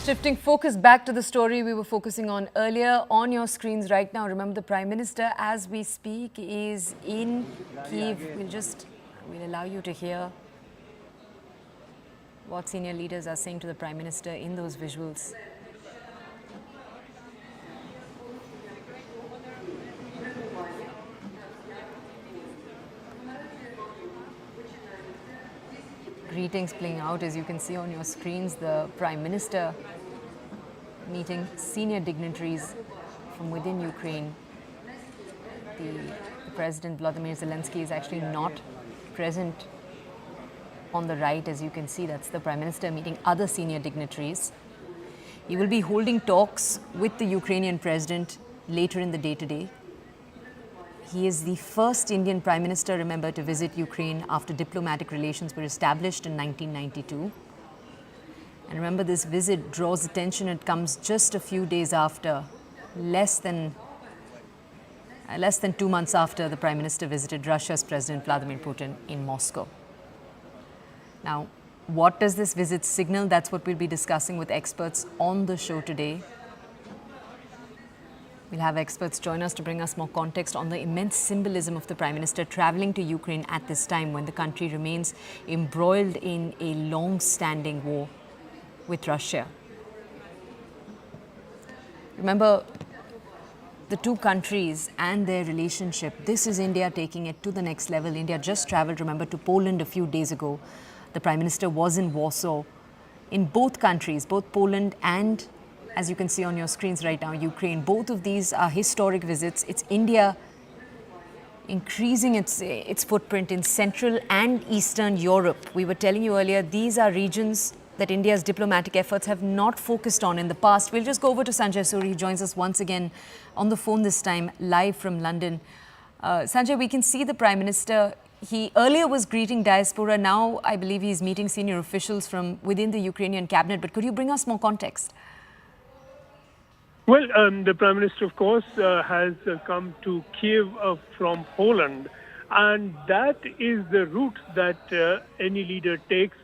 Shifting focus back to the story we were focusing on earlier on your screens right now. Remember, the Prime Minister, as we speak, is in Kyiv. We'll allow you to hear what senior leaders are saying to the Prime Minister in those visuals. Greetings playing out, as you can see on your screens. The Prime Minister meeting senior dignitaries from within Ukraine. The President Vladimir Zelenskyy is actually not present on the right, as you can see. That's the Prime Minister meeting other senior dignitaries. He will be holding talks with the Ukrainian President later in the day today. He is the first Indian Prime Minister, remember, to visit Ukraine after diplomatic relations were established in 1992. And remember, this visit draws attention. It comes just a few days after, less than 2 months after the Prime Minister visited Russia's President Vladimir Putin in Moscow. Now, what does this visit signal? That's what we'll be discussing with experts on the show today. We'll have experts join us to bring us more context on the immense symbolism of the Prime Minister travelling to Ukraine at this time when the country remains embroiled in a long-standing war with Russia. Remember, the two countries and their relationship, this is India taking it to the next level. India just travelled, remember, to Poland a few days ago. The Prime Minister was in Warsaw. In both countries, both Poland and, as you can see on your screens right now, Ukraine, both of these are historic visits. It's India increasing its footprint in Central and Eastern Europe. We were telling you earlier, these are regions that India's diplomatic efforts have not focused on in the past. We'll just go over to Sanjay Suri. He joins us once again on the phone, this time live from London. Sanjay, we can see the Prime Minister. He earlier was greeting diaspora. Now I believe he's meeting senior officials from within the Ukrainian cabinet. But could you bring us more context? Well, the Prime Minister, of course, has come to Kyiv from Poland. And that is the route that any leader takes.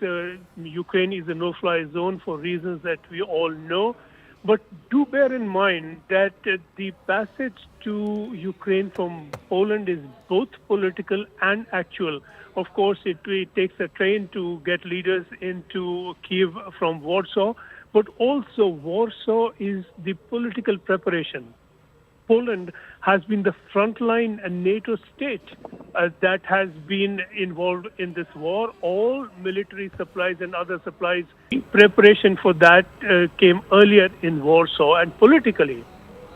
Ukraine is a no-fly zone for reasons that we all know. But do bear in mind that the passage to Ukraine from Poland is both political and actual. Of course, it takes a train to get leaders into Kyiv from Warsaw. But also Warsaw is the political preparation. Poland has been the frontline NATO state that has been involved in this war. All military supplies and other supplies, preparation for that came earlier in Warsaw. And politically,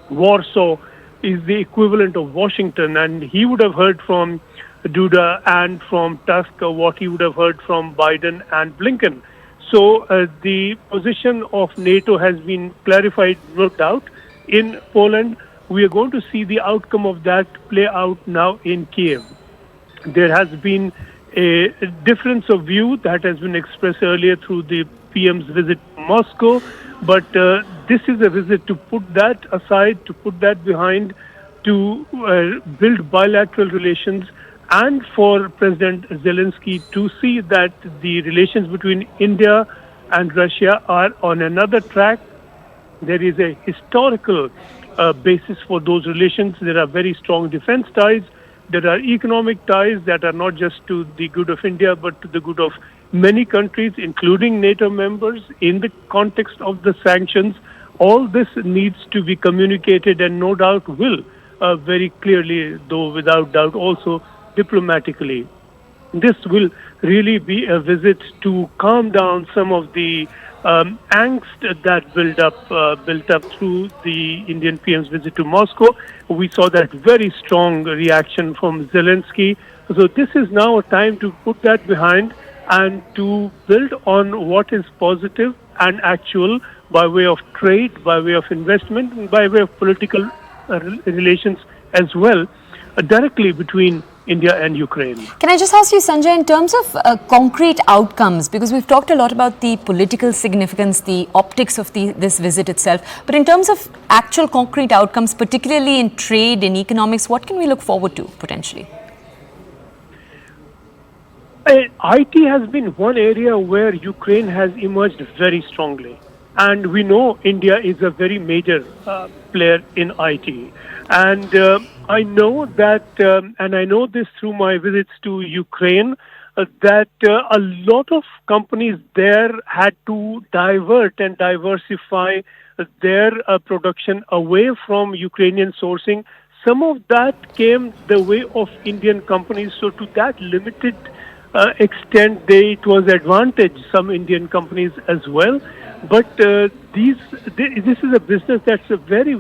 Warsaw is the equivalent of Washington. And he would have heard from Duda and from Tusk what he would have heard from Biden and Blinken. So the position of NATO has been clarified, no doubt, in Poland. We are going to see the outcome of that play out now in Kyiv. There has been a difference of view that has been expressed earlier through the PM's visit to Moscow, but this is a visit to put that aside, to put that behind, to build bilateral relations, and for President Zelenskyy to see that the relations between India and Russia are on another track. There is a historical basis for those relations. There are very strong defense ties. There are economic ties that are not just to the good of India, but to the good of many countries, including NATO members, in the context of the sanctions. All this needs to be communicated and no doubt will very clearly, though without doubt, also diplomatically. This will really be a visit to calm down some of the angst that built up through the Indian PM's visit to Moscow. We saw that very strong reaction from Zelenskyy. So this is now a time to put that behind and to build on what is positive and actual by way of trade, by way of investment, and by way of political relations as well, directly between India and Ukraine. Can I just ask you, Sanjay, in terms of concrete outcomes, because we've talked a lot about the political significance, the optics of this visit itself, but in terms of actual concrete outcomes, particularly in trade, in economics, what can we look forward to potentially? IT has been one area where Ukraine has emerged very strongly. And we know India is a very major player in IT. And I know that, and I know this through my visits to Ukraine, that a lot of companies there had to divert and diversify their production away from Ukrainian sourcing. Some of that came the way of Indian companies. So to that limited extent, it was advantage some Indian companies as well. But this is a business that's very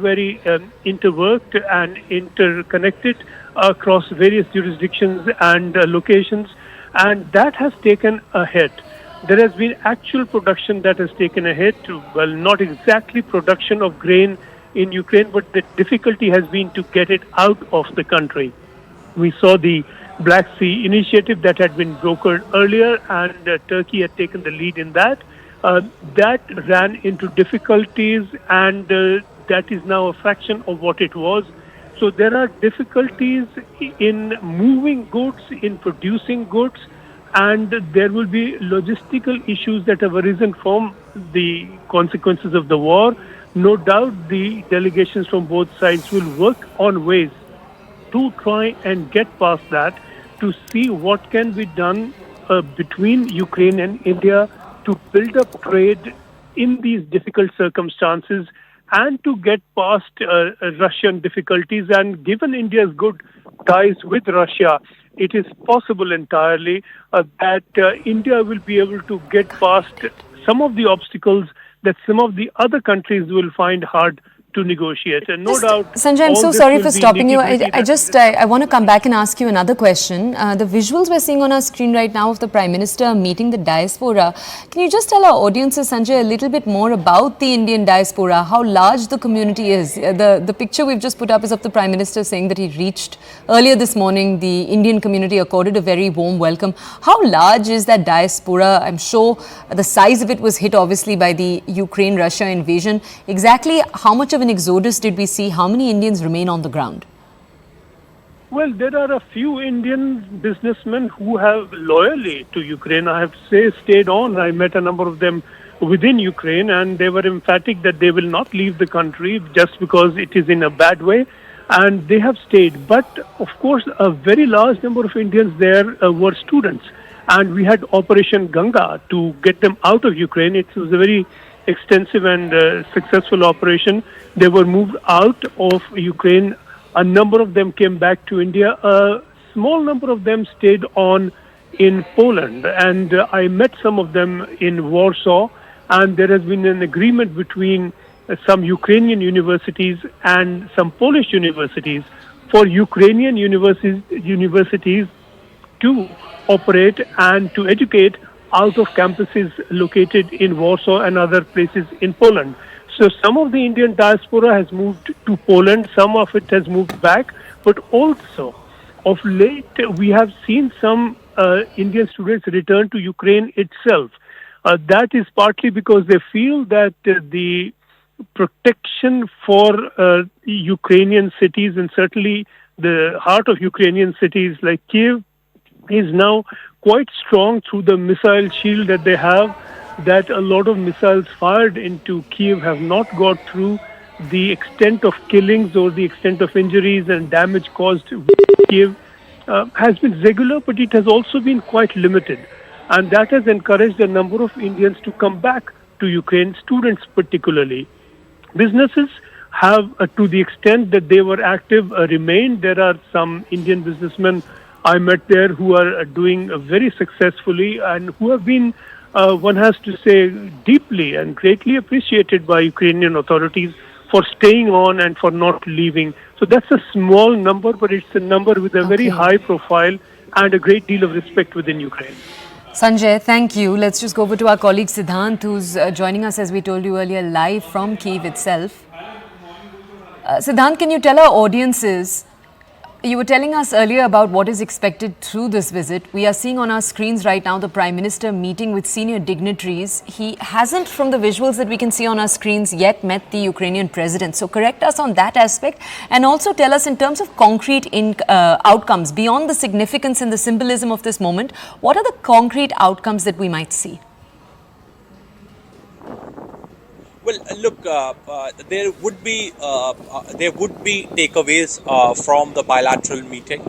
interworked and interconnected across various jurisdictions and locations, and that has taken a hit. There has been actual production that has taken a hit. Well, not exactly production of grain in Ukraine, but the difficulty has been to get it out of the country. We saw the Black Sea initiative that had been brokered earlier, and Turkey had taken the lead in that. That ran into difficulties, and that is now a fraction of what it was. So there are difficulties in moving goods, in producing goods, and there will be logistical issues that have arisen from the consequences of the war. No doubt the delegations from both sides will work on ways to try and get past that, to see what can be done between Ukraine and India to build up trade in these difficult circumstances, and to get past Russian difficulties. And given India's good ties with Russia, it is possible entirely that India will be able to get past some of the obstacles that some of the other countries will find hard to negotiate. And no doubt, Sanjay, I'm so sorry for stopping you. I want to come back and ask you another question. The visuals we're seeing on our screen right now of the Prime Minister meeting the diaspora. Can you just tell our audiences, Sanjay, a little bit more about the Indian diaspora, how large the community is? The picture we've just put up is of the Prime Minister saying that he reached earlier this morning. The Indian community accorded a very warm welcome. How large is that diaspora? I'm sure the size of it was hit obviously by the Ukraine-Russia invasion. Exactly how much of an exodus did we see? How many Indians remain on the ground? Well, there are a few Indian businessmen who have loyally to Ukraine, I have to say, stayed on. I met a number of them within Ukraine, and they were emphatic that they will not leave the country just because it is in a bad way, and they have stayed. But of course, a very large number of Indians there were students, and we had Operation Ganga to get them out of Ukraine. It was a very extensive and successful operation. They were moved out of Ukraine. A number of them came back to India. A small number of them stayed on in Poland, and I met some of them in Warsaw, and there has been an agreement between some Ukrainian universities and some Polish universities for Ukrainian universities to operate and to educate out of campuses located in Warsaw and other places in Poland. So some of the Indian diaspora has moved to Poland, some of it has moved back, but also of late we have seen some Indian students return to Ukraine itself. That is partly because they feel that the protection for Ukrainian cities, and certainly the heart of Ukrainian cities like Kyiv, is now quite strong through the missile shield that they have, that a lot of missiles fired into Kyiv have not got through. The extent of killings or the extent of injuries and damage caused to Kyiv has been regular, but it has also been quite limited. And that has encouraged a number of Indians to come back to Ukraine, students particularly. Businesses have, to the extent that they were active, remained. There are some Indian businessmen I met there who are doing very successfully and who have been, one has to say, deeply and greatly appreciated by Ukrainian authorities for staying on and for not leaving. So that's a small number, but it's a number with a very high profile and a great deal of respect within Ukraine. Sanjay, thank you. Let's just go over to our colleague Siddhant, who's joining us, as we told you earlier, live from Kyiv itself. Siddhant, can you tell our audiences, you were telling us earlier about what is expected through this visit. We are seeing on our screens right now the Prime Minister meeting with senior dignitaries. He hasn't, from the visuals that we can see on our screens, yet met the Ukrainian president. So correct us on that aspect, and also tell us, in terms of concrete outcomes, beyond the significance and the symbolism of this moment, what are the concrete outcomes that we might see? Well, look, there would be takeaways from the bilateral meeting,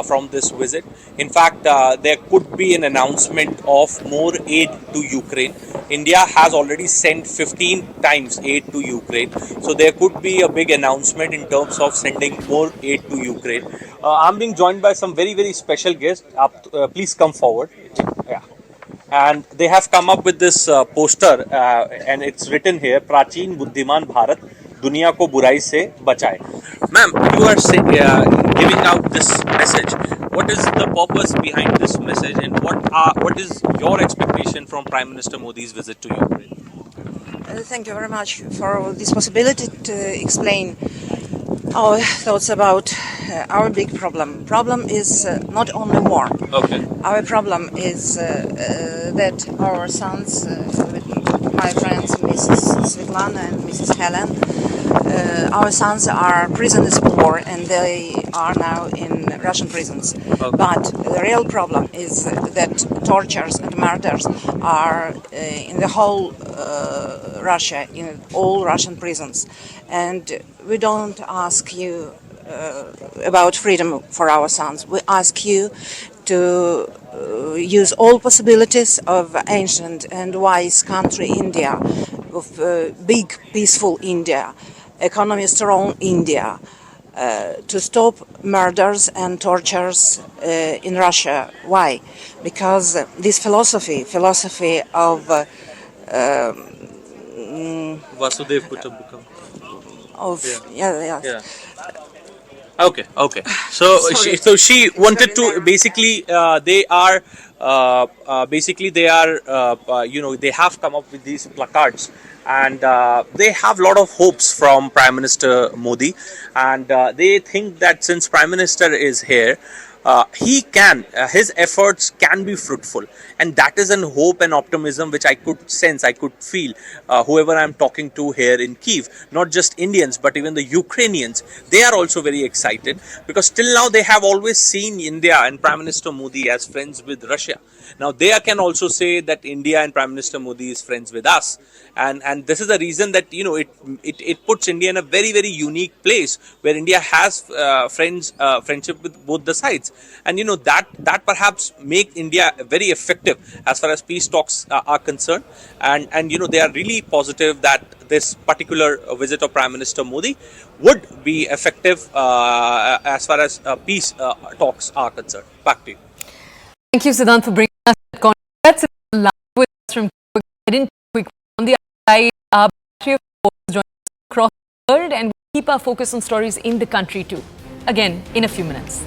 from this visit. In fact, there could be an announcement of more aid to Ukraine. India has already sent 15 times aid to Ukraine, so there could be a big announcement in terms of sending more aid to Ukraine. I'm being joined by some very special guests. Please come forward. Yeah, and they have come up with this poster, and it's written here, प्राचीन बुद्धिमान भारत दुनिया को बुराई से बचाए. Ma'am, you are giving out this message. What is the purpose behind this message, and what is your expectation from Prime Minister Modi's visit to Ukraine? Thank you very much for this possibility to explain our thoughts about our big problem. Problem is not only war. Okay. Our problem is that our sons, with my friends Mrs. Svetlana and Mrs. Helen, our sons are prisoners of war and they are now in Russian prisons. Okay. But the real problem is that tortures and murders are in the whole Russia, in all Russian prisons. And we don't ask you about freedom for our sons. We ask you to use all possibilities of ancient and wise country India, of big peaceful India, economy strong India, to stop murders and tortures in Russia. Why? Because this philosophy of Vasudev Kutumbakam. yeah. Okay. So she wanted to basically they are they have come up with these placards, and they have a lot of hopes from Prime Minister Modi, and they think that since Prime Minister is here, his efforts can be fruitful, and that is an hope and optimism which I could sense, I could feel, whoever I'm talking to here in Kyiv. Not just Indians, but even the Ukrainians, they are also very excited, because till now they have always seen India and Prime Minister Modi as friends with Russia. Now they can also say that India and Prime Minister Modi is friends with us, and this is the reason that it puts India in a very unique place where India has friendship with both the sides, and that perhaps make India very effective as far as peace talks are concerned, and they are really positive that this particular visit of Prime Minister Modi would be effective as far as peace talks are concerned. Back to you. Thank you, Siddhant, for bringing us that context. That's live with us from quick on the other side. Our battery of reporters join us across the world, and we keep our focus on stories in the country too. Again, in a few minutes.